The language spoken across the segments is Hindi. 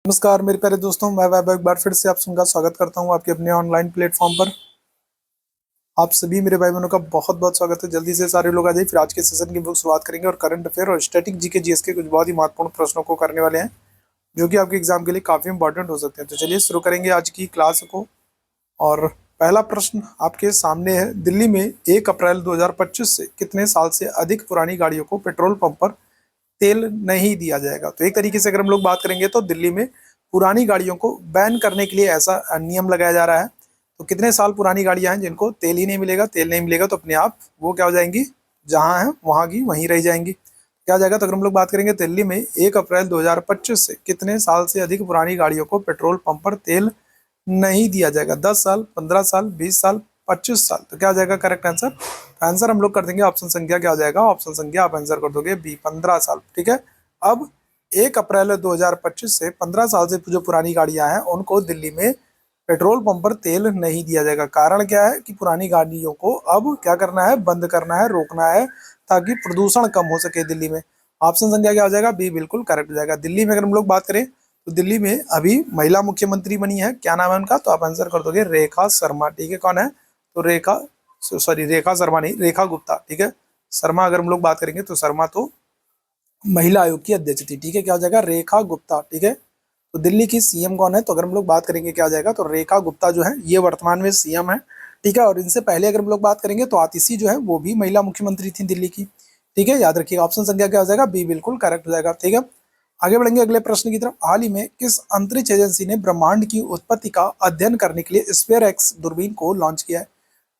नमस्कार मेरे प्यारे दोस्तों, मैं वैभव एक बार फिर से आप सबका स्वागत करता हूं आपके अपने ऑनलाइन प्लेटफॉर्म पर। आप सभी मेरे भाई बहनों का बहुत बहुत स्वागत है। जल्दी से सारे लोग आ जाइए, फिर आज के सेशन की बुक शुरुआत करेंगे और करंट अफेयर और स्टैटिक जीके जीएस के कुछ बहुत ही महत्वपूर्ण प्रश्नों को करने वाले हैं, जो कि आपके एग्जाम के लिए काफी इंपॉर्टेंट हो सकते हैं। तो चलिए शुरू करेंगे आज की क्लास को। और पहला प्रश्न आपके सामने है, दिल्ली में 1 अप्रैल 2025 से कितने साल से अधिक पुरानी गाड़ियों को पेट्रोल पंप पर तेल नहीं दिया जाएगा। तो एक तरीके से अगर हम लोग बात करेंगे तो दिल्ली में पुरानी गाड़ियों को बैन करने के लिए ऐसा नियम लगाया जा रहा है। तो कितने साल पुरानी गाड़ियां हैं जिनको तेल ही नहीं मिलेगा, तेल नहीं मिलेगा तो अपने आप वो क्या हो जाएंगी, जहां है वहां की वहीं रह जाएंगी। क्या हो जाएगा, तो अगर हम लोग बात करेंगे दिल्ली में 1 अप्रैल 2025 से कितने साल से अधिक पुरानी गाड़ियों को पेट्रोल पंप पर तेल नहीं दिया जाएगा। 10 साल, 15 साल, 20 साल, 25 साल। तो क्या हो जाएगा करेक्ट आंसर। आंसर हम लोग कर देंगे ऑप्शन संख्या, क्या हो जाएगा ऑप्शन संख्या आप आंसर कर दोगे बी, 15 साल। ठीक है। अब 1 अप्रैल 2025 से 15 साल से जो पुरानी गाड़ियां हैं उनको दिल्ली में पेट्रोल पंप पर तेल नहीं दिया जाएगा। कारण क्या है कि पुरानी गाड़ियों को अब क्या करना है, बंद करना है, रोकना है, ताकि प्रदूषण कम हो सके दिल्ली में। ऑप्शन संख्या क्या हो जाएगा, बी बिल्कुल करेक्ट हो जाएगा। दिल्ली में अगर हम लोग बात करें तो दिल्ली में अभी महिला मुख्यमंत्री बनी है, क्या नाम है उनका, तो आप आंसर कर दोगे रेखा शर्मा। ठीक है, कौन है, तो रेखा शर्मा नहीं, रेखा गुप्ता। ठीक है, शर्मा अगर हम लोग बात करेंगे तो शर्मा तो महिला आयोग की अध्यक्ष थी। ठीक है, क्या हो जाएगा रेखा गुप्ता। ठीक है, तो दिल्ली की सीएम कौन है, तो अगर हम लोग बात करेंगे क्या हो जाएगा, तो रेखा गुप्ता जो है ये वर्तमान में सीएम है। ठीक है, और इनसे पहले अगर हम लोग बात करेंगे तो आतिशी जो है वो भी महिला मुख्यमंत्री थी दिल्ली की। ठीक है, याद रखिएगा ऑप्शन संख्या क्या हो जाएगा, बी बिल्कुल करेक्ट हो जाएगा। ठीक है, आगे बढ़ेंगे अगले प्रश्न की तरफ। हाल ही में किस अंतरिक्ष एजेंसी ने ब्रह्मांड की उत्पत्ति का अध्ययन करने के लिए स्फेयर एक्स दूरबीन को लॉन्च किया है।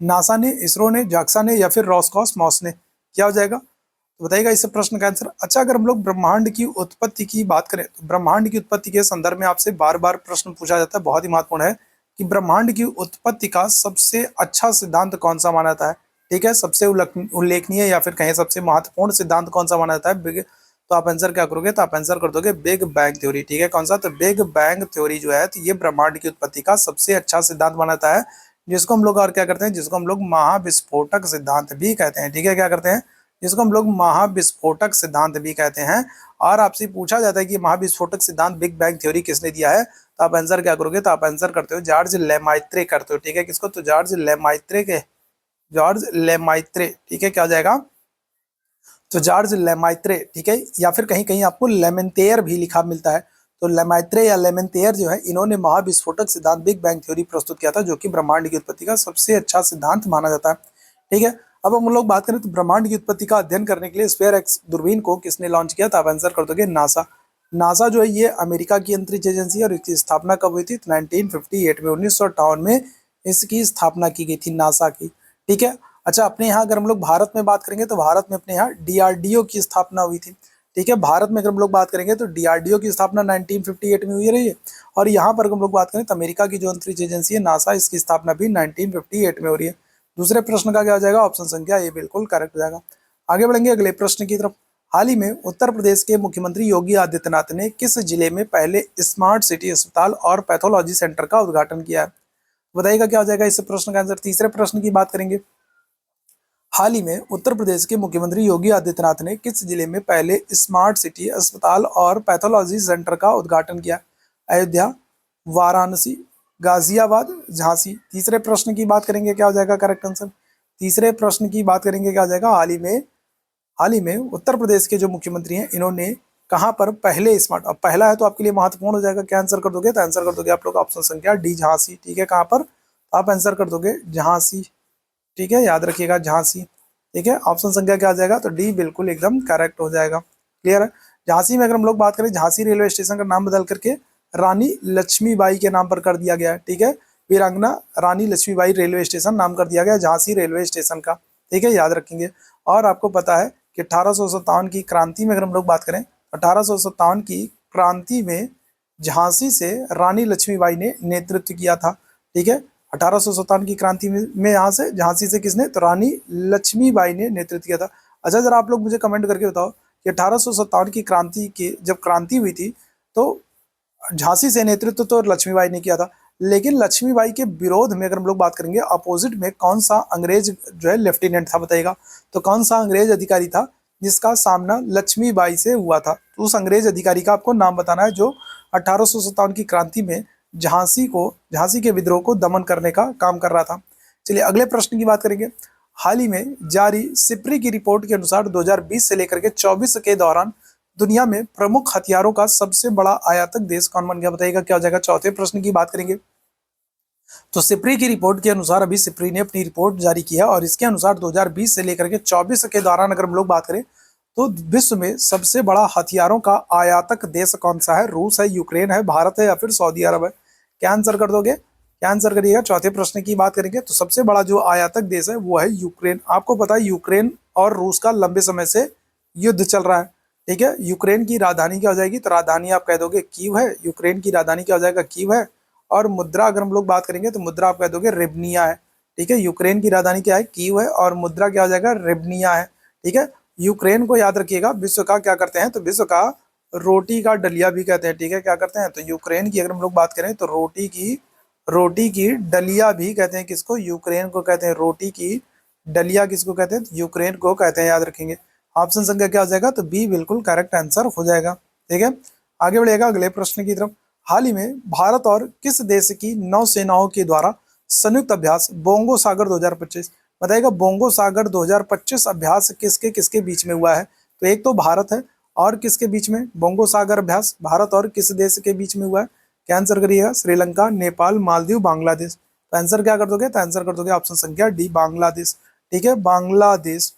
नासा ने, इसरो ने, जाक्सा ने या फिर रॉसकॉस्मॉस ने। क्या हो जाएगा, तो बताइएगा इस प्रश्न का आंसर। अच्छा, अगर हम लोग ब्रह्मांड की उत्पत्ति की बात करें तो ब्रह्मांड की उत्पत्ति के संदर्भ में आपसे बार बार प्रश्न पूछा जाता है, बहुत ही महत्वपूर्ण है कि ब्रह्मांड की उत्पत्ति का सबसे अच्छा सिद्धांत कौन सा माना जाता है। ठीक है, सबसे उल्लेखनीय या फिर कहें सबसे महत्वपूर्ण सिद्धांत कौन सा माना जाता है। तो आप आंसर क्या करोगे, तो आप आंसर कर दोगे बिग बैंग थ्योरी। ठीक है, कौन सा, तो बिग बैंग थ्योरी जो है तो ये ब्रह्मांड की उत्पत्ति का सबसे अच्छा सिद्धांत माना जाता है, जिसको हम लोग और क्या करते हैं, जिसको हम लोग महाविस्फोटक सिद्धांत भी कहते हैं। ठीक है, क्या करते हैं, जिसको हम लोग महाविस्फोटक सिद्धांत भी कहते हैं। और आपसे पूछा जाता है कि महाविस्फोटक सिद्धांत बिग बैंग थ्योरी किसने दिया है, तो आप आंसर क्या करोगे, तो आप आंसर करते हो जॉर्ज लेमाइत्रे करते हो। ठीक है, किसको, तो जॉर्ज लेमाइत्रे। ठीक है, क्या हो जाएगा, तो जॉर्ज लेमाइत्रे। ठीक है, या फिर कहीं कहीं आपको लेमेंतेयर भी लिखा मिलता है। तो लेमाइत्रे या लेमेंतेयर जो है, इन्होंने महाविस्फोटक सिद्धांत बिग बैंग थ्योरी प्रस्तुत किया था, जो कि ब्रह्मांड की उत्पत्ति का सबसे अच्छा सिद्धांत माना जाता है। ठीक है, अब हम लोग बात करें तो ब्रह्मांड की उत्पत्ति का अध्ययन करने के लिए स्फेयर एक्स दूरबीन को किसने लॉन्च किया, तो आप आंसर कर दोगे नासा। नासा जो है ये अमेरिका की अंतरिक्ष एजेंसी है और इसकी स्थापना कब हुई थी, 1958 में, 1958 में इसकी स्थापना की गई थी नासा की। ठीक है, अच्छा अपने यहाँ अगर हम लोग भारत में बात करेंगे तो भारत में अपने यहाँ डीआरडीओ की स्थापना हुई थी। ठीक है, भारत में अगर हम लोग बात करेंगे तो डीआरडीओ की स्थापना 1958 में हुई रही है। और यहाँ पर हम लोग बात करें तो अमेरिका की जो अंतरिक्ष एजेंसी है नासा, इसकी स्थापना भी 1958 में हो रही है। दूसरे प्रश्न का क्या हो जाएगा, ऑप्शन संख्या ये बिल्कुल करेक्ट हो जाएगा। आगे बढ़ेंगे अगले प्रश्न की तरफ। हाल ही में उत्तर प्रदेश के मुख्यमंत्री योगी आदित्यनाथ ने किस जिले में पहले स्मार्ट सिटी अस्पताल और पैथोलॉजी सेंटर का उद्घाटन किया है, बताइएगा क्या हो जाएगा इस प्रश्न का आंसर। तीसरे प्रश्न की बात करेंगे। हाल ही में उत्तर प्रदेश के मुख्यमंत्री योगी आदित्यनाथ ने किस जिले में पहले स्मार्ट सिटी अस्पताल और पैथोलॉजी सेंटर का उद्घाटन किया, अयोध्या, वाराणसी, गाजियाबाद, झांसी। तीसरे प्रश्न की बात करेंगे, क्या हो जाएगा करेक्ट आंसर। तीसरे प्रश्न की बात करेंगे, क्या हो जाएगा, हाल ही में उत्तर प्रदेश के जो मुख्यमंत्री हैं इन्होंने कहाँ पर पहले स्मार्ट, अब पहला है तो आपके लिए महत्वपूर्ण हो जाएगा, क्या आंसर कर दोगे, तो आंसर कर दोगे आप लोग ऑप्शन संख्या डी, झांसी। ठीक है, कहाँ पर, आप आंसर कर दोगे झांसी। ठीक है, याद रखिएगा झांसी। ठीक है, ऑप्शन संख्या क्या आ जाएगा, तो डी बिल्कुल एकदम करेक्ट हो जाएगा। क्लियर है। झांसी में अगर हम लोग बात करें, झांसी रेलवे स्टेशन का नाम बदल करके रानी लक्ष्मीबाई के नाम पर कर दिया गया है। ठीक है, वीरांगना रानी लक्ष्मीबाई रेलवे स्टेशन नाम कर दिया गया झांसी रेलवे स्टेशन का। ठीक है, याद रखेंगे। और आपको पता है कि 1857 की क्रांति में अगर हम लोग बात करें, 1857 की क्रांति में झांसी से रानी लक्ष्मीबाई ने नेतृत्व किया था। ठीक है, 1857 की क्रांति में यहाँ से झांसी से किसने, तो रानी लक्ष्मीबाई ने नेतृत्व किया था। अच्छा, जरा आप लोग मुझे कमेंट करके बताओ कि 1857 की क्रांति की जब क्रांति हुई थी तो झांसी से नेतृत्व तो लक्ष्मीबाई ने किया था, लेकिन लक्ष्मीबाई के विरोध में अगर हम लोग बात करेंगे, अपोजिट में कौन सा अंग्रेज जो है लेफ्टिनेंट था, बताइएगा। तो कौन सा अंग्रेज अधिकारी था जिसका सामना लक्ष्मीबाई से हुआ था, तो उस अंग्रेज अधिकारी का आपको नाम बताना है जो 1857 की क्रांति में झांसी के विद्रोह को दमन करने का काम कर रहा था। चलिए अगले प्रश्न की बात करेंगे। हाल ही में जारी सिप्री की रिपोर्ट के अनुसार 2020 से लेकर के 24 के दौरान दुनिया में प्रमुख हथियारों का सबसे बड़ा आयातक देश कौन बन गया? बताइएगा क्या हो जाएगा। चौथे प्रश्न की बात करेंगे। तो सिप्री की रिपोर्ट के अनुसार अभी सिप्री ने अपनी रिपोर्ट जारी की है और इसके अनुसार 2020 से लेकर के 24 के दौरान अगर हम लोग बात करें तो विश्व में सबसे बड़ा हथियारों का आयातक देश कौन सा है? रूस है, यूक्रेन है, भारत है या फिर सऊदी अरब है? क्या आंसर कर दोगे? क्या आंसर करिएगा। चौथे प्रश्न की बात करेंगे तो सबसे बड़ा जो आयातक देश है वो है यूक्रेन। आपको पता है यूक्रेन और रूस का लंबे समय से युद्ध चल रहा है। ठीक है, यूक्रेन की राजधानी क्या हो जाएगी? तो राजधानी आप कह दोगे कीव है। यूक्रेन की राजधानी क्या हो जाएगा? कीव है। और मुद्रा अगर हम लोग बात करेंगे तो मुद्रा आप कह दोगे रिबनिया है। ठीक है, यूक्रेन की राजधानी क्या है? कीव है और मुद्रा क्या हो जाएगा? रिबनिया है। ठीक है, यूक्रेन को याद रखिएगा विश्व का क्या करते हैं? तो विश्व का रोटी का डलिया भी कहते हैं। ठीक है, क्या करते हैं? तो यूक्रेन की अगर हम लोग बात करें तो रोटी की डलिया भी कहते हैं। किसको? यूक्रेन को कहते हैं। रोटी की डलिया किसको कहते हैं? यूक्रेन को कहते हैं, याद रखेंगे। ऑप्शन संख्या क्या हो जाएगा? तो बी बिल्कुल करेक्ट आंसर हो जाएगा। ठीक है, आगे बढ़ेगा अगले प्रश्न की तरफ। हाल ही में भारत और किस देश की नौसेनाओं के द्वारा संयुक्त अभ्यास बोंगो सागर 2025? बताइएगा बोंगो सागर 2025 अभ्यास किसके किसके बीच में हुआ है? तो एक तो भारत है और किसके बीच में बोंगो सागर अभ्यास? भारत और किस देश के बीच में हुआ है? क्या आंसर करिएगा? श्रीलंका, नेपाल, मालदीव, बांग्लादेश। तो आंसर क्या कर दोगे? तो आंसर कर दोगे ऑप्शन संख्या डी, बांग्लादेश। ठीक है, बांग्लादेश।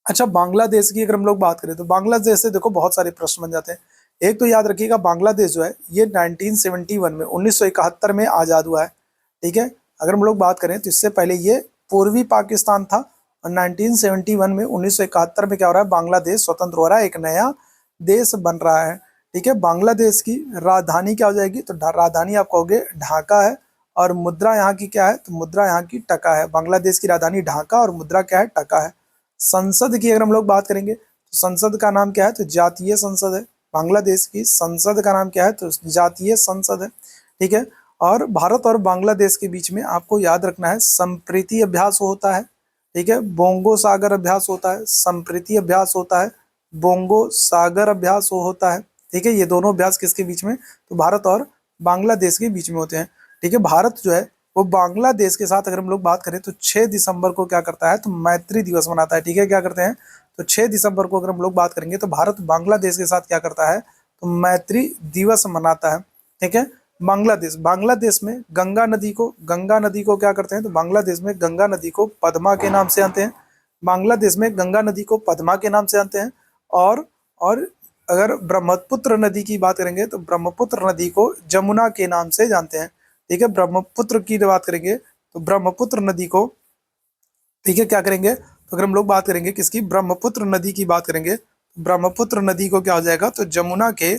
अच्छा, बांग्लादेश की अगर हम लोग बात करें तो बांग्लादेश से देखो बहुत सारे प्रश्न बन जाते हैं। एक तो याद रखिएगा बांग्लादेश जो है ये 1971 में 1971 में आज़ाद हुआ है। ठीक है, अगर हम लोग बात करें तो इससे पहले ये पूर्वी पाकिस्तान था और 1971 में 1971 में क्या हो रहा है? बांग्लादेश स्वतंत्र हो रहा है, एक नया देश बन रहा है। ठीक है, बांग्लादेश की राजधानी क्या हो जाएगी? तो राजधानी आप कहोगे ढाका है और मुद्रा यहाँ की क्या है? तो मुद्रा यहाँ की टका है। बांग्लादेश की राजधानी ढाका और मुद्रा क्या है? टका है। संसद की अगर हम लोग बात करेंगे तो संसद का नाम क्या है? तो जातीय संसद है। बांग्लादेश की संसद का नाम क्या है? तो जातीय संसद है। ठीक है, और भारत और बांग्लादेश के बीच में आपको याद रखना है संप्रीति अभ्यास होता है। ठीक है, बोंगो सागर अभ्यास होता है, संप्रीति अभ्यास होता है, बोंगो सागर अभ्यास होता है। ठीक है, ये दोनों अभ्यास किसके बीच में? तो भारत और बांग्लादेश के बीच में होते हैं। ठीक है, भारत जो है वो बांग्लादेश के साथ अगर हम लोग बात करें तो 6 दिसंबर को क्या करता है? तो मैत्री दिवस मनाता है। ठीक है, क्या करते हैं? तो 6 दिसंबर को अगर हम लोग बात करेंगे तो भारत बांग्लादेश के साथ क्या करता है? तो मैत्री दिवस मनाता है। ठीक है, बांग्लादेश में गंगा नदी को क्या करते हैं? तो बांग्लादेश में गंगा नदी को पद्मा के नाम से जानते हैं। बांग्लादेश में गंगा नदी को पद्मा के नाम से जानते हैं। और अगर ब्रह्मपुत्र नदी की बात करेंगे तो ब्रह्मपुत्र नदी को जमुना के नाम से जानते हैं। ठीक है, ब्रह्मपुत्र की बात करेंगे तो ब्रह्मपुत्र नदी को, ठीक है, क्या करेंगे? तो अगर हम लोग बात करेंगे किसकी? ब्रह्मपुत्र नदी की बात करेंगे, ब्रह्मपुत्र नदी को क्या हो जाएगा? तो जमुना के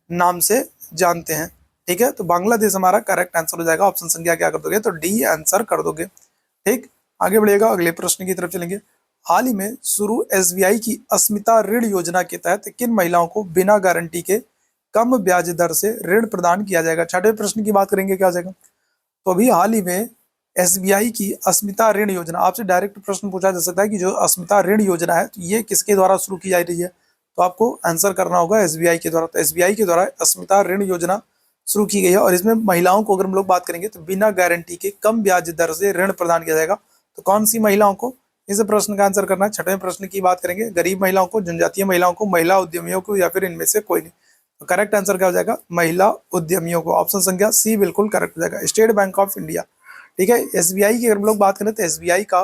नाम से जानते हैं। ठीक है, तो बांग्लादेश हमारा करेक्ट आंसर हो जाएगा। ऑप्शन संख्या क्या कर दोगे? तो डी आंसर कर दोगे। ठीक, आगे बढ़ेगा अगले प्रश्न की तरफ चलेंगे। हाल ही में शुरू एसबीआई की अस्मिता ऋण योजना के तहत किन महिलाओं को बिना गारंटी के कम ब्याज दर से ऋण प्रदान किया जाएगा? छठवें प्रश्न की बात करेंगे, क्या हो जाएगा? तो अभी हाल ही में एसबीआई की अस्मिता ऋण योजना, आपसे डायरेक्ट प्रश्न पूछा जा सकता है कि जो अस्मिता ऋण योजना है तो ये किसके द्वारा शुरू की जा रही है? तो आपको आंसर करना होगा एसबीआई के द्वारा। तो एसबीआई के द्वारा अस्मिता ऋण योजना शुरू की गई है और इसमें महिलाओं को अगर हम लोग बात करेंगे तो बिना गारंटी के कम ब्याज दर से ऋण प्रदान किया जाएगा। तो कौन सी महिलाओं को? इस प्रश्न का आंसर करना है। छठवें प्रश्न की बात करेंगे, गरीब महिलाओं को, जनजातीय महिलाओं को, महिला उद्यमियों को, या फिर इनमें से कोई नहीं। तो करेक्ट आंसर क्या हो जाएगा? महिला उद्यमियों को। ऑप्शन संख्या सी बिल्कुल करेक्ट हो जाएगा। State bank of India. ठीक है, एसबीआई की अगर हम लोग बात करें तो एसबीआई का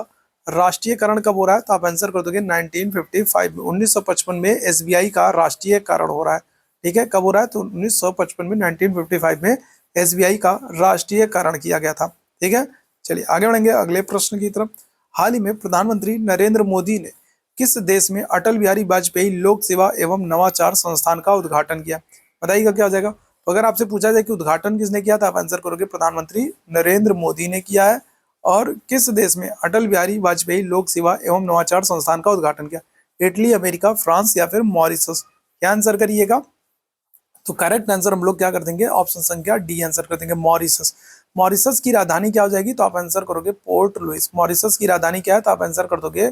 राष्ट्रीयकरण कब हो रहा है? तो आप आंसर कर दोगे 1955 में। 1955 में एसबीआई का राष्ट्रीयकरण हो रहा है। ठीक है, कब हो रहा है? तो 1955 में, 1955 में एसबीआई का राष्ट्रीयकरण किया गया था। ठीक है, चलिए आगे बढ़ेंगे अगले प्रश्न की तरफ। हाल ही में प्रधानमंत्री नरेंद्र मोदी ने किस देश में अटल बिहारी वाजपेयी लोक सेवा एवं नवाचार संस्थान का उद्घाटन किया? बताइएगा क्या हो जाएगा? तो अगर आपसे पूछा जाए कि उद्घाटन किसने किया था, आप आंसर करोगे प्रधानमंत्री नरेंद्र मोदी ने किया है। और किस देश में अटल बिहारी वाजपेयी लोक सेवा एवं नवाचार संस्थान का उद्घाटन किया? इटली, अमेरिका, फ्रांस या फिर मॉरिशस? क्या आंसर करिएगा? तो करेक्ट आंसर हम लोग क्या कर देंगे? ऑप्शन संख्या डी आंसर कर देंगे, मॉरिशस। मॉरिशस की राजधानी क्या हो जाएगी? तो आप आंसर करोगे पोर्ट लुइस। मॉरिशस की राजधानी क्या है? तो आप आंसर कर दोगे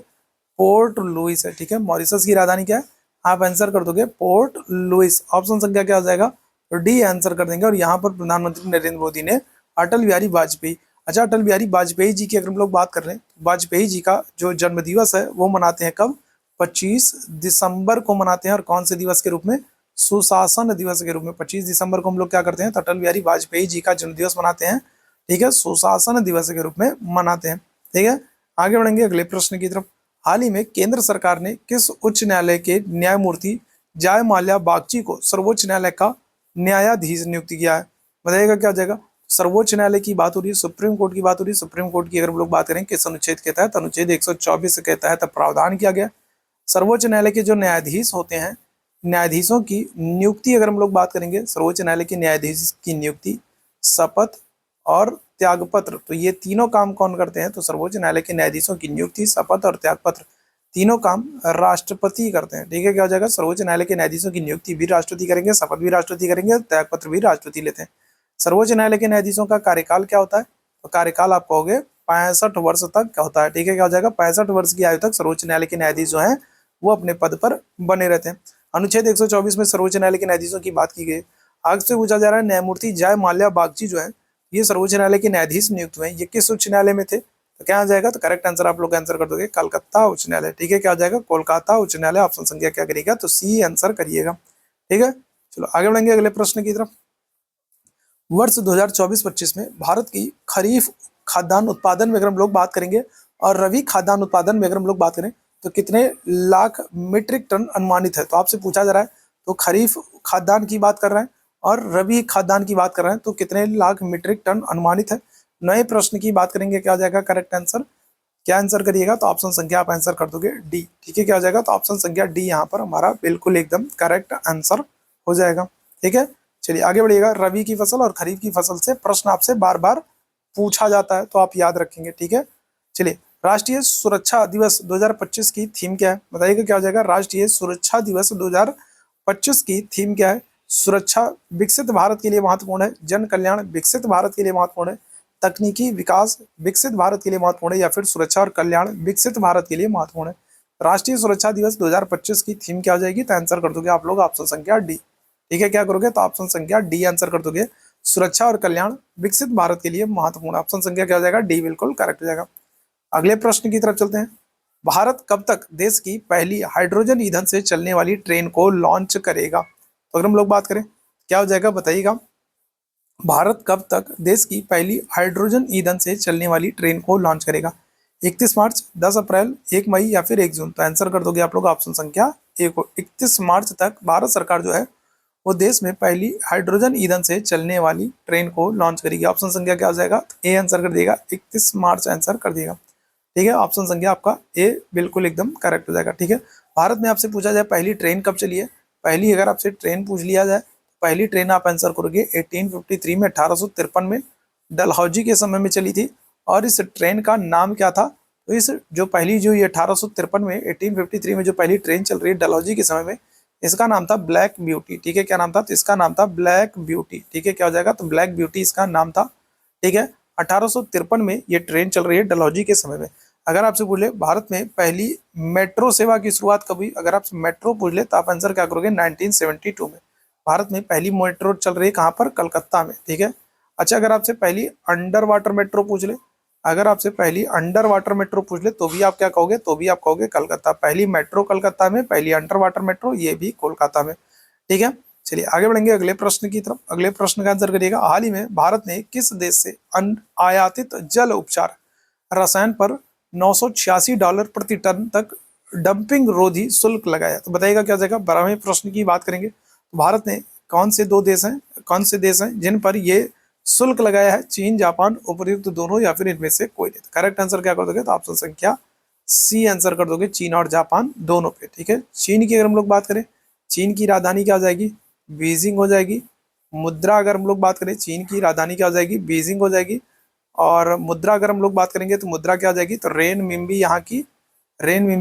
पोर्ट लुइस है। ठीक है, मॉरिशस की राजधानी क्या है? आप आंसर कर दोगे पोर्ट लुइस। ऑप्शन संख्या क्या हो जाएगा? तो डी आंसर कर देंगे। और यहाँ पर प्रधानमंत्री नरेंद्र मोदी ने अटल बिहारी वाजपेयी, अच्छा अटल बिहारी वाजपेयी जी की अगर हम लोग बात कर रहे हैं, वाजपेयी जी का जो जन्म दिवस है वो मनाते हैं कब, 25 दिसंबर को मनाते हैं। और कौन से दिवस के रूप में, सुशासन दिवस के रूप में 25 दिसंबर को हम लोग क्या करते हैं, तो अटल बिहारी वाजपेयी जी का जन्म दिवस मनाते हैं, ठीक है, सुशासन दिवस के रूप में मनाते हैं, ठीक है। आगे बढ़ेंगे अगले प्रश्न की तरफ। हाल ही में केंद्र सरकार ने किस उच्च न्यायालय के न्यायमूर्ति जय माल्या बागची को सर्वोच्च न्यायालय का न्यायाधीश नियुक्त किया है? बताइएगा क्या हो जाएगा। सर्वोच्च न्यायालय की बात हो रही है, सुप्रीम कोर्ट की बात हो रही है। सुप्रीम कोर्ट की अगर हम लोग बात करें किस अनुच्छेद के तहत, अनुच्छेद 124 के तहत प्रावधान किया गया। सर्वोच्च न्यायालय के जो न्यायाधीश होते हैं, न्यायाधीशों की नियुक्ति अगर हम लोग बात करेंगे, सर्वोच्च न्यायालय के न्यायाधीश की नियुक्ति, शपथ और त्यागपत्र, तो ये तीनों काम कौन करते हैं, तो सर्वोच्च न्यायालय के न्यायाधीशों की नियुक्ति, शपथ और त्यागपत्र तीनों काम राष्ट्रपति करते हैं, ठीक है। क्या हो जाएगा, सर्वोच्च न्यायालय के न्यायाधीशों की नियुक्ति भी राष्ट्रपति करेंगे, शपथ भी राष्ट्रपति करेंगे और त्यागपत्र भी राष्ट्रपति लेते हैं। सर्वोच्च न्यायालय के न्यायाधीशों का कार्यकाल क्या होता है, तो कार्यकाल आप कहोगे 65 वर्ष तक क्या होता है, ठीक है। क्या हो जाएगा, 65 वर्ष की आयु तक सर्वोच्च न्यायालय के न्यायाधीश जो है वो अपने पद पर बने रहते हैं। अनुच्छेद 124 में सर्वोच्च न्यायालय के न्यायाधीशों की बात की गई। आगे से पूछा जा रहा है, न्यायमूर्ति जय माल्या बागची जो है ये सर्वोच्च न्यायालय के न्यायाधीश नियुक्त हुए, ये किस उच्च न्यायालय में थे, तो क्या आ जाएगा, तो करेक्ट आंसर आप लोग आंसर कर दोगे कलकत्ता उच्च न्यायालय, ठीक है। क्या हो जाएगा, कोलकाता उच्च न्यायालय, ऑप्शन संख्या क्या करिएगा, तो सी आंसर करिएगा, ठीक है। चलो आगे बढ़ेंगे अगले प्रश्न की तरफ। वर्ष 2024-25 में भारत की खरीफ खाद्यान्न उत्पादन में अगर हम लोग बात करेंगे और रबी खाद्यान्न उत्पादन में अगर हम लोग बात करें तो कितने लाख मीट्रिक टन अनुमानित है, तो आपसे पूछा जा रहा है, तो खरीफ खाद्यान्न की बात कर रहे हैं और रबी खाद्यान्न की बात कर रहे हैं, तो कितने लाख मीट्रिक टन अनुमानित है। नए प्रश्न की बात करेंगे, क्या हो जाएगा करेक्ट आंसर, क्या आंसर करिएगा, तो ऑप्शन संख्या आप आंसर कर दोगे डी, ठीक है। क्या हो जाएगा, तो ऑप्शन संख्या डी यहाँ पर हमारा बिल्कुल एकदम करेक्ट आंसर हो जाएगा, ठीक है। चलिए आगे बढ़िएगा। रबी की फसल और खरीफ की फसल से प्रश्न आपसे बार बार पूछा जाता है, तो आप याद रखेंगे, ठीक है। चलिए, राष्ट्रीय सुरक्षा दिवस 2025 की थीम क्या है, बताइएगा क्या हो जाएगा। राष्ट्रीय सुरक्षा दिवस 2025 की थीम क्या है, सुरक्षा विकसित भारत के लिए महत्वपूर्ण है, जन कल्याण विकसित भारत के लिए महत्वपूर्ण है, तकनीकी विकास विकसित भारत के लिए महत्वपूर्ण है, या फिर सुरक्षा और कल्याण विकसित भारत के लिए महत्वपूर्ण है। राष्ट्रीय सुरक्षा दिवस 2025 की थीम क्या हो जाएगी, तो आंसर कर दोगे आप लोग ऑप्शन संख्या डी, ठीक है। क्या करोगे, तो ऑप्शन संख्या डी आंसर कर दोगे, सुरक्षा और कल्याण विकसित भारत के लिए महत्वपूर्ण, ऑप्शन संख्या क्या हो जाएगा, डी बिल्कुल करेक्ट हो जाएगा। अगले प्रश्न की तरफ चलते हैं। भारत कब तक देश की पहली हाइड्रोजन ईंधन से चलने वाली ट्रेन को लॉन्च करेगा, तो अगर हम लोग बात करें क्या हो जाएगा बताइएगा। भारत कब तक देश की पहली हाइड्रोजन ईंधन से चलने वाली ट्रेन को लॉन्च करेगा, 31 मार्च, 10 अप्रैल, 1 मई या फिर 1 जून, तो आंसर कर दोगे आप लोग ऑप्शन संख्या ए को। 31 मार्च तक भारत सरकार जो है वो देश में पहली हाइड्रोजन ईंधन से चलने वाली ट्रेन को लॉन्च करेगी, ऑप्शन संख्या क्या हो जाएगा, ए आंसर कर दिएगा, 31 मार्च आंसर कर दिएगा, ठीक है। ऑप्शन संख्या आपका ए बिल्कुल एकदम करेक्ट हो जाएगा, ठीक है। भारत में आपसे पूछा जाए पहली ट्रेन कब चली है, पहली अगर आपसे ट्रेन पूछ लिया जाए, पहली ट्रेन आप आंसर करोगे 1853 में, 1853 में डलहौजी के समय में चली थी। और इस ट्रेन का नाम क्या था, तो इस जो पहली जो ये 1853 में 1853 में जो पहली ट्रेन चल रही है डलहौजी के समय में, इसका नाम था ब्लैक ब्यूटी, ठीक है। क्या नाम था, तो इसका नाम था ब्लैक ब्यूटी, ठीक है। क्या हो जाएगा, तो ब्लैक ब्यूटी इसका नाम था, ठीक है। 1853 में ये ट्रेन चल रही है डलहौजी के समय में। अगर आपसे पूछे भारत में पहली मेट्रो सेवा की शुरुआत कब हुई, अगर आपसे मेट्रो पूछ ले तो आप आंसर क्या करोगे, 1972 में भारत में पहली मेट्रो चल रही है, कहाँ पर, कलकत्ता में, ठीक है। अच्छा, अगर आपसे पहली अंडर वाटर मेट्रो पूछ ले, अगर आपसे पहली अंडर वाटर मेट्रो पूछ ले तो भी आप क्या कहोगे, तो भी आप कहोगे कलकत्ता, पहली मेट्रो कलकत्ता में, पहली अंडर वाटर मेट्रो ये भी कोलकाता में, ठीक है। चलिए आगे बढ़ेंगे अगले प्रश्न की तरफ। अगले प्रश्न का आंसर करिएगा। हाल ही में भारत ने किस देश से आयातित जल उपचार रसायन पर $986 प्रति टन तक डंपिंग रोधी शुल्क लगाया, तो बताइएगा क्या हो जाएगा। 12वें प्रश्न की बात करेंगे तो भारत ने कौन से देश हैं जिन पर ये शुल्क लगाया है, चीन, जापान, उपर्युक्त दोनों या फिर इनमें से कोई नहीं, तो करेक्ट आंसर क्या कर दोगे, तो ऑप्शन संख्या सी आंसर कर दोगे, चीन और जापान दोनों पे, ठीक है। चीन की अगर हम लोग बात करें, चीन की राजधानी क्या हो जाएगी, बीजिंग हो जाएगी। मुद्रा अगर हम लोग बात करें, चीन की राजधानी क्या हो जाएगी, बीजिंग हो जाएगी। और मुद्रा अगर हम लोग बात करेंगे तो मुद्रा क्या हो जाएगी, तो रेनमिंबी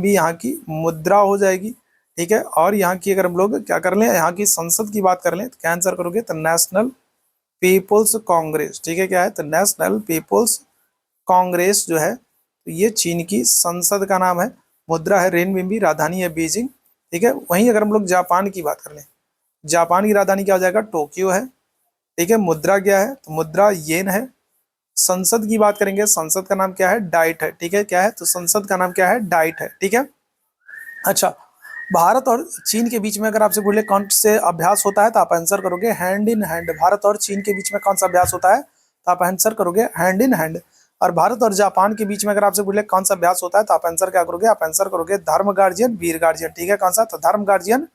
यहाँ की मुद्रा हो जाएगी, ठीक है। और यहाँ की अगर हम लोग क्या कर लें, यहाँ की संसद की बात कर लें तो क्या आंसर करोगे, तो नेशनल पीपुल्स कांग्रेस, ठीक है। क्या है, तो नेशनल पीपुल्स कांग्रेस जो है, तो ये चीन की संसद का नाम है। मुद्रा है रेनमिंबी, राजधानी है बीजिंग, ठीक है। वहीं अगर हम लोग जापान की बात कर लें, जापान की राजधानी क्या हो जाएगा, टोक्यो है। ठीक है, मुद्रा क्या है, तो मुद्रा येन है। संसद की बात करेंगे, संसद का नाम क्या है, डाइट है। ठीक है, क्या है, तो संसद का नाम क्या है, डाइट है। ठीक है। अच्छा, भारत और चीन के बीच में अगर आपसे बोले कौन से अभ्यास होता है, तो आप आंसर करोगे हैंड इन हैंड। भारत और चीन के बीच में कौन सा अभ्यास होता है, तो आप आंसर करोगे हैंड इन हैंड। और भारत और जापान के बीच में अगर आपसे बोले कौन सा अभ्यास होता है, तो आप आंसर क्या करोगे, आप आंसर करोगे धर्म गार्जियन वीर गार्जियन। ठीक है, कौन सा, तो धर्म गार्जियन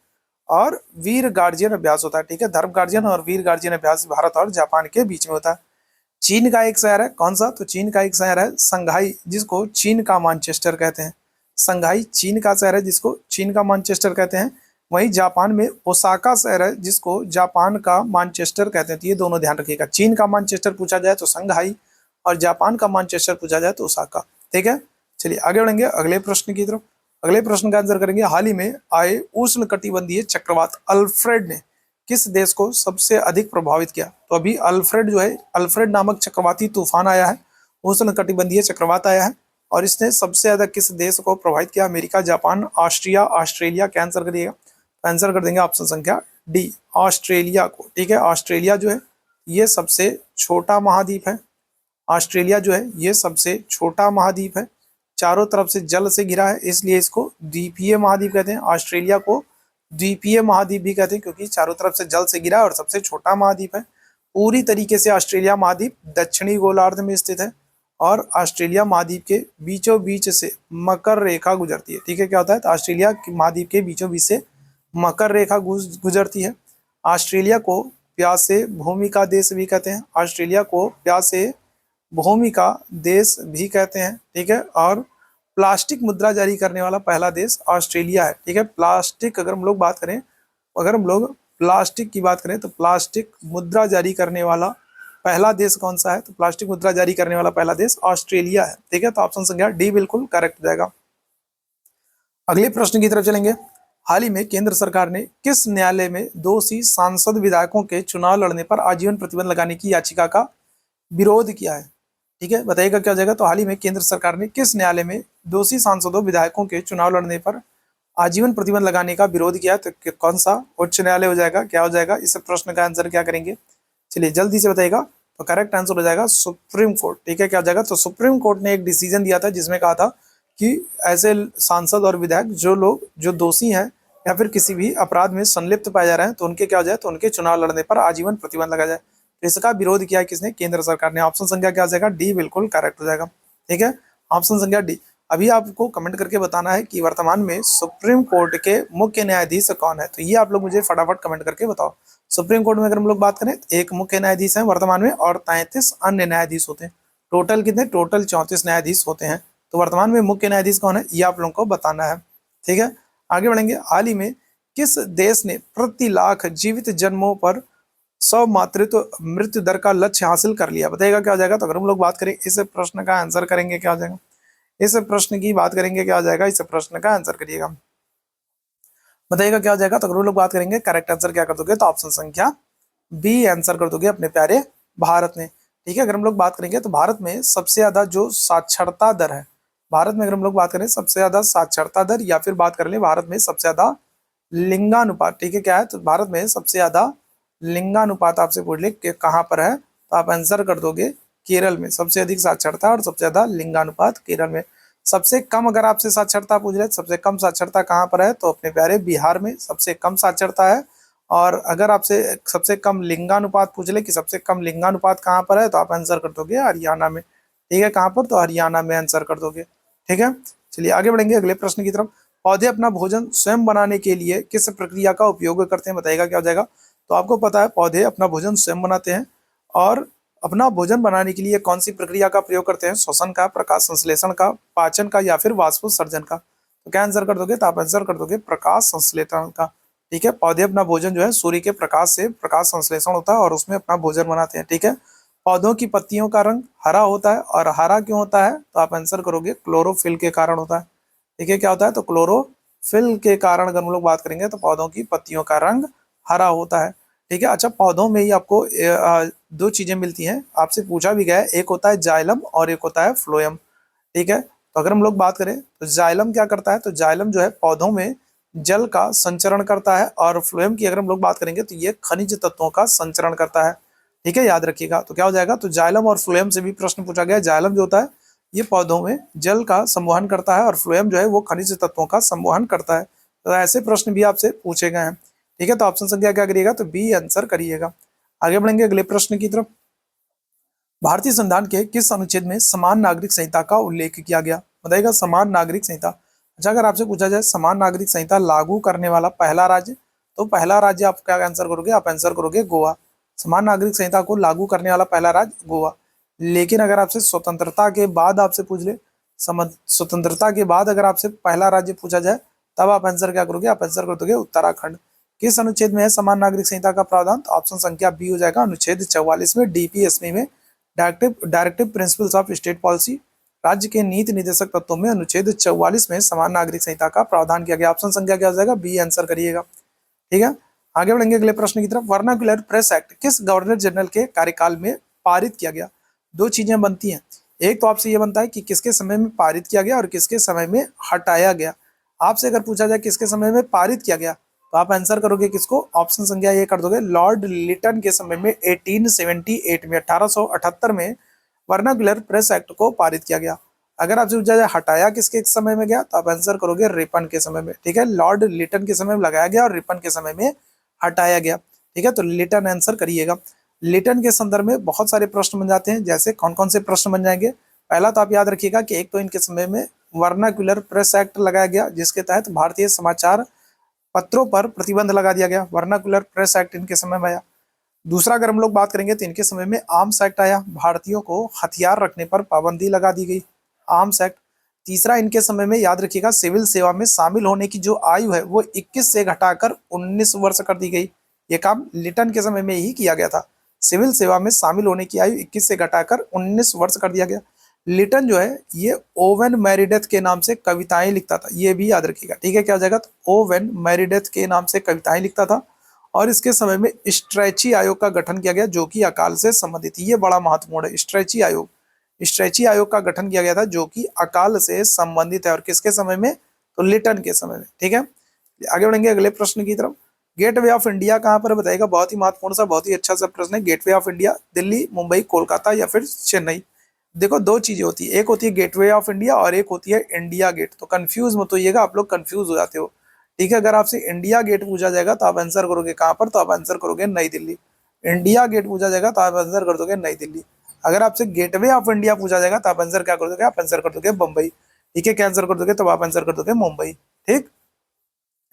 और वीर गार्जियन अभ्यास होता है। ठीक है, धर्म गार्जियन और वीर गार्जियन अभ्यास भारत और जापान के बीच में होता है। चीन का एक शहर है, कौन सा, तो चीन का एक शहर है संघाई, जिसको चीन का मैनचेस्टर कहते हैं। संघाई चीन का शहर है, जिसको चीन का मैनचेस्टर कहते हैं। वहीं जापान में ओसाका शहर है, जिसको जापान का मैनचेस्टर कहते हैं। तो ये दोनों ध्यान रखिएगा, चीन का मैनचेस्टर पूछा जाए तो संघाई, और जापान का मैनचेस्टर पूछा जाए तो ओसाका। ठीक है, चलिए आगे बढ़ेंगे अगले प्रश्न की तरफ। अगले प्रश्न का आंसर करेंगे, हाल ही में आए उष्ण कटिबंधीय चक्रवात अल्फ्रेड ने किस देश को सबसे अधिक प्रभावित किया। तो अभी अल्फ्रेड जो है, अल्फ्रेड नामक चक्रवाती तूफान आया है, उष्ण कटिबंधीय चक्रवात आया है, और इसने सबसे ज्यादा किस देश को प्रभावित किया, अमेरिका, जापान, ऑस्ट्रिया, ऑस्ट्रेलिया। क्या आंसर करिएगा, आंसर कर देंगे ऑप्शन संख्या डी, ऑस्ट्रेलिया को। ठीक है, ऑस्ट्रेलिया जो है ये सबसे छोटा महाद्वीप है। ऑस्ट्रेलिया जो है ये सबसे छोटा महाद्वीप है, चारों तरफ से जल से घिरा है, इसलिए इसको द्वीपीय महाद्वीप कहते हैं। ऑस्ट्रेलिया को द्वीपीय महाद्वीप भी कहते हैं, क्योंकि चारों तरफ से जल से घिरा है और सबसे छोटा महाद्वीप है। पूरी तरीके से ऑस्ट्रेलिया महाद्वीप दक्षिणी गोलार्ध में स्थित है, और ऑस्ट्रेलिया महाद्वीप के बीचों बीच से मकर रेखा गुजरती है। ठीक है, क्या होता है, तो ऑस्ट्रेलिया महाद्वीप के बीचों बीच से मकर रेखा गुजरती है। ऑस्ट्रेलिया को प्यासे भूमि का देश भी कहते हैं, ऑस्ट्रेलिया को प्यासे भूमि का देश भी कहते हैं। ठीक है, और प्लास्टिक मुद्रा जारी करने वाला पहला देश ऑस्ट्रेलिया है। ठीक है, प्लास्टिक अगर हम लोग बात करें, अगर हम लोग प्लास्टिक की बात करें, तो प्लास्टिक मुद्रा जारी करने वाला पहला देश कौन सा है, तो प्लास्टिक मुद्रा जारी करने वाला पहला देश ऑस्ट्रेलिया है। ठीक है, तो ऑप्शन संख्या डी बिल्कुल करेक्ट हो जाएगा। अगले प्रश्न की तरफ चलेंगे, हाल ही में केंद्र सरकार ने किस न्यायालय में दोषी सांसद विधायकों के चुनाव लड़ने पर आजीवन प्रतिबंध लगाने की याचिका का विरोध किया है। ठीक है, बताइएगा क्या हो जाएगा, तो हाल ही में केंद्र सरकार ने किस न्यायालय में दोषी सांसदों विधायकों के चुनाव लड़ने पर आजीवन प्रतिबंध लगाने का विरोध किया, तो कौन सा उच्च न्यायालय हो जाएगा, क्या हो जाएगा, इस प्रश्न का आंसर क्या करेंगे, चलिए जल्दी से बताइएगा। तो करेक्ट आंसर हो जाएगा सुप्रीम कोर्ट। ठीक है, क्या हो जाएगा, तो सुप्रीम कोर्ट ने एक डिसीजन दिया था, जिसमें कहा था कि ऐसे सांसद और विधायक जो लोग जो दोषी हैं या फिर किसी भी अपराध में संलिप्त पाए जा रहे हैं, तो उनके क्या हो जाए, तो उनके चुनाव लड़ने पर आजीवन प्रतिबंध लगा जाए। तो इसका विरोध किया किसने, केंद्र सरकार ने। ऑप्शन संख्या क्या हो जाएगा, डी बिल्कुल करेक्ट हो जाएगा। ठीक है, ऑप्शन संख्या डी। अभी आपको कमेंट करके बताना है कि वर्तमान में सुप्रीम कोर्ट के मुख्य न्यायाधीश कौन है, तो ये आप लोग मुझे फटाफट कमेंट करके बताओ। सुप्रीम कोर्ट में अगर हम लोग बात करें, तो एक मुख्य न्यायाधीश है वर्तमान में, और 33 अन्य न्यायाधीश होते हैं। टोटल कितने, टोटल 34 न्यायाधीश होते हैं। तो वर्तमान में मुख्य न्यायाधीश कौन है, ये आप लोगों को बताना है। ठीक है, आगे बढ़ेंगे, हाल ही में किस देश ने प्रति लाख जीवित जन्मों पर 100 मातृत्व मृत्यु दर का लक्ष्य हासिल कर लिया, बताइएगा क्या हो जाएगा। तो अगर हम लोग बात करें, इस प्रश्न का आंसर करेंगे, क्या हो जाएगा, इस प्रश्न की बात करेंगे, क्या हो जाएगा, इस प्रश्न का आंसर करिएगा, बताइएगा क्या हो जाएगा। तो अगर हम लोग बात करेंगे, करेक्ट आंसर क्या कर दोगे, तो ऑप्शन संख्या बी आंसर कर दोगे, अपने प्यारे भारत ने। ठीक है, अगर हम लोग बात करेंगे, तो भारत में सबसे ज्यादा जो साक्षरता दर है, भारत में अगर हम लोग बात करें सबसे ज्यादा साक्षरता दर, या फिर बात कर ले भारत में सबसे ज्यादा लिंगानुपात। ठीक है, क्या है, तो भारत में सबसे ज्यादा लिंगानुपात आपसे पूछ ले कि कहाँ पर है, तो आप आंसर कर दोगे केरल में। सबसे अधिक साक्षरता और सबसे ज्यादा लिंगानुपात केरल में। सबसे कम अगर आपसे साक्षरता पूछ रहे, सबसे कम साक्षरता कहाँ पर है, तो अपने प्यारे बिहार में सबसे कम साक्षरता है। और अगर आपसे सबसे कम लिंगानुपात पूछ ले कि सबसे कम लिंगानुपात कहाँ पर है, तो आप आंसर कर दोगे हरियाणा में। ठीक है, कहाँ पर, तो हरियाणा में आंसर कर दोगे। ठीक है, चलिए आगे बढ़ेंगे अगले प्रश्न की तरफ। पौधे अपना भोजन स्वयं बनाने के लिए किस प्रक्रिया का उपयोग करते हैं, बताइएगा क्या हो जाएगा। तो आपको पता है पौधे अपना भोजन स्वयं बनाते हैं, और अपना भोजन बनाने के लिए कौन सी प्रक्रिया का प्रयोग करते हैं, श्वसन का, प्रकाश संश्लेषण का, पाचन का, या फिर वाष्पोत्सर्जन का। तो क्या आंसर कर दोगे, तो आप आंसर कर दोगे प्रकाश संश्लेषण का। ठीक है, पौधे अपना भोजन जो है सूर्य के प्रकाश से प्रकाश संश्लेषण होता है, और उसमें अपना भोजन बनाते हैं। ठीक है, पौधों की पत्तियों का रंग हरा होता है, और हरा क्यों होता है, तो आप आंसर करोगे क्लोरोफिल के कारण होता है। ठीक है, क्या होता है, तो क्लोरोफिल के कारण अगर हम लोग बात करेंगे, तो पौधों की पत्तियों का रंग हरा होता है। ठीक है, अच्छा, पौधों में ही आपको दो चीजें मिलती हैं, आपसे पूछा भी गया है, एक होता है जाइलम और एक होता है फ्लोएम। ठीक है, तो अगर हम लोग बात करें, तो जाइलम क्या करता है, तो जाइलम जो है पौधों में जल का संचरण करता है, और फ्लोएम की अगर हम लोग बात करेंगे तो ये खनिज तत्वों का संचरण करता है। ठीक है, याद रखिएगा। तो क्या हो जाएगा, तो जाइलम और फ्लोएम से भी प्रश्न पूछा गया है। जाइलम जो होता है ये पौधों में जल का संवहन करता है, और फ्लोएम जो है वो खनिज तत्वों का संवहन करता है। तो ऐसे प्रश्न भी आपसे पूछे गए हैं। ठीक है, तो ऑप्शन संख्या क्या करिएगा, तो बी आंसर करिएगा। आगे बढ़ेंगे अगले प्रश्न की तरफ। भारतीय संविधान के किस अनुच्छेद में समान नागरिक संहिता का उल्लेख किया गया? बताइएगा, समान नागरिक संहिता। अच्छा, अगर आपसे पूछा जाए समान नागरिक संहिता लागू करने वाला पहला राज्य, तो पहला राज्य आप क्या आंसर करोगे, आप आंसर करोगे गोवा। समान नागरिक संहिता को लागू करने वाला पहला राज्य गोवा। लेकिन अगर आपसे स्वतंत्रता के बाद आपसे पूछ ले, स्वतंत्रता के बाद अगर आपसे पहला राज्य पूछा जाए, तब आप आंसर क्या करोगे, आप आंसर कर दोगे उत्तराखंड। किस अनुच्छेद में है समान नागरिक संहिता का प्रावधान? तो ऑप्शन संख्या बी हो जाएगा, अनुच्छेद 44 में, डीपीएसपी में, directive principles of state policy, राज्य के नीति निर्देशक तत्वों में अनुच्छेद 44 में समान नागरिक संहिता का प्रावधान किया गया। ऑप्शन संख्या क्या हो जाएगा, बी आंसर करिएगा। ठीक है, आगे बढ़ेंगे अगले प्रश्न की तरफ। वर्नाक्युलर प्रेस एक्ट किस गवर्नर जनरल के कार्यकाल में पारित किया गया? दो चीजें बनती हैं, एक तो आपसे ये बनता है कि किसके समय में पारित किया गया और किसके समय में हटाया गया। आपसे अगर पूछा जाए किसके समय में पारित किया गया, तो आप आंसर करोगे किसको, ऑप्शन संख्या ये कर दोगे, लॉर्ड लिटन के समय में 1878 में, 1878 में वर्नाक्युलर प्रेस एक्ट को पारित किया गया। अगर आपसे पूछा जाए हटाया किसके समय में गया, तो आप आंसर करोगे रिपन के समय में। ठीक है, लॉर्ड लिटन के समय में लगाया गया और रिपन के समय में हटाया गया। ठीक है, तो लिटन आंसर करिएगा। लिटन के संदर्भ में बहुत सारे प्रश्न बन जाते हैं, जैसे कौन कौन से प्रश्न बन जाएंगे। पहला तो आप याद रखिएगा कि एक तो इनके समय में वर्नाक्युलर प्रेस एक्ट लगाया गया, जिसके तहत भारतीय समाचार पत्रों पर प्रतिबंध लगा दिया गया। वर्नाक्युलर प्रेस एक्ट इनके समय में आया। दूसरा अगर हम लोग बात करेंगे तो इनके समय में आर्म्स एक्ट आया, भारतीयों को हथियार रखने पर पाबंदी लगा दी गई, आर्म्स एक्ट। तीसरा इनके समय में याद रखिएगा सिविल सेवा में शामिल होने की जो आयु है वो 21 से घटाकर 19 वर्ष कर दी गई। ये काम लिटन के समय में ही किया गया था। सिविल सेवा में शामिल होने की आयु 21 से घटाकर 19 वर्ष कर दिया गया। लिटन जो है ये ओवेन मैरीडेथ के नाम से कविताएं लिखता था, ये भी याद रखिएगा। ठीक है, क्या हो जाएगा, तो ओवेन मैरीडेथ के नाम से कविताएं लिखता था। और इसके समय में स्ट्रेची आयोग का गठन किया गया, जो कि अकाल से संबंधित, ये बड़ा महत्वपूर्ण है। स्ट्रेची आयोग, स्ट्रेची आयोग का गठन किया गया था जो कि अकाल से संबंधित है, और किसके समय में, तो लिटन के समय में। ठीक है, आगे बढ़ेंगे अगले प्रश्न की तरफ। गेटवे ऑफ इंडिया कहाँ पर बताएगा, बहुत ही महत्वपूर्ण सा, बहुत ही अच्छा सा प्रश्न है। Gateway of India Delhi, Mumbai, Kolkata या फिर चेन्नई। देखो दो चीजें होती है, एक होती है गेटवे ऑफ इंडिया और एक होती है इंडिया गेट। तो कंफ्यूज मत होइएगा, आप लोग कंफ्यूज हो जाते हो। ठीक है, अगर आपसे इंडिया गेट पूछा जाएगा तो आप आंसर करोगे कहाँ पर, तो आप आंसर करोगे नई दिल्ली। इंडिया गेट पूछा जाएगा तो आप आंसर कर दोगे नई दिल्ली। अगर आपसे गेटवे ऑफ इंडिया पूछा जाएगा तो आप आंसर क्या कर दोगे, आप आंसर कर दोगे मुंबई। ठीक है, क्या आंसर कर दोगे, तो आप आंसर कर दोगे मुंबई। ठीक,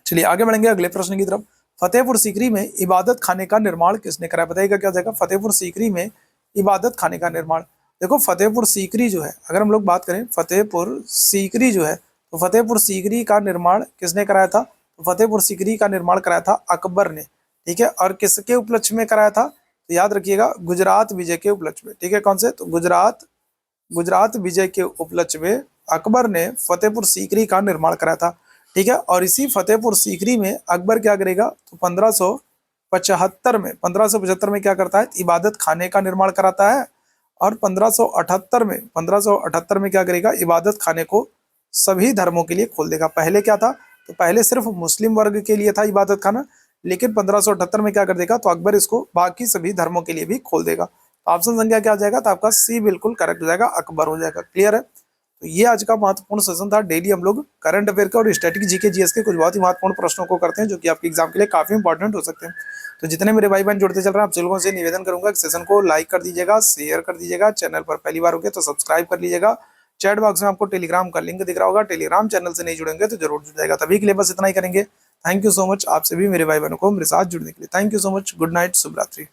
चलिए आगे बढ़ेंगे अगले प्रश्न की तरफ। फतेहपुर सीकरी में इबादत खाने का निर्माण किसने कराया? बताइएगा क्या हो जाएगा, फतेहपुर सीकरी में इबादत खाने का निर्माण। देखो फतेहपुर सीकरी जो है, अगर हम लोग बात करें फतेहपुर सीकरी जो है, तो फतेहपुर सीकरी का निर्माण किसने कराया था? तो फतेहपुर सीकरी का निर्माण कराया था अकबर ने। ठीक है, और किसके उपलक्ष्य में कराया था? तो याद रखिएगा गुजरात विजय के उपलक्ष्य में। ठीक है, कौन से? तो गुजरात विजय के उपलक्ष्य में अकबर ने फतेहपुर सीकरी का निर्माण कराया था। ठीक है, और इसी फतेहपुर सीकरी में अकबर क्या करेगा, तो 1575 में क्या करता है, इबादत खाने का निर्माण कराता है। और 1578 में क्या करेगा, इबादत खाने को सभी धर्मों के लिए खोल देगा। पहले क्या था, तो पहले सिर्फ मुस्लिम वर्ग के लिए था इबादत खाना, लेकिन 1578 में क्या कर देगा, तो अकबर इसको बाकी सभी धर्मों के लिए भी खोल देगा। तो ऑप्शन संख्या क्या हो जाएगा, तो आपका सी बिल्कुल करेक्ट हो जाएगा, अकबर हो जाएगा। क्लियर है? तो ये आज का महत्वपूर्ण सेशन था। डेली हम लोग करंट अफेयर के और स्टैटिक जीके जीएस के कुछ बहुत ही महत्वपूर्ण प्रश्नों को करते हैं, जो कि आपके एग्जाम के लिए काफी इंपॉर्टेंट हो सकते हैं। तो जितने मेरे भाई बहन जुड़ते चल रहे हैं, आप सब लोगों से निवेदन करूंगा कि सेशन को लाइक कर दीजिएगा, शेयर कर दीजिएगा, चैनल पर पहली बार हो गए तो सब्सक्राइब कर लीजिएगा। चैट बॉक्स में आपको टेलीग्राम का लिंक दिख रहा होगा, टेलीग्राम चैनल से नहीं जुड़ेंगे तो जरूर जुड़ जाएगा। तभी के लिए बस इतना ही करेंगे। थैंक यू सो मच, आपसे भी मेरे भाई बहनों को मेरे साथ जुड़ने के लिए। Thank you so much, good night, शुभ रात्रि।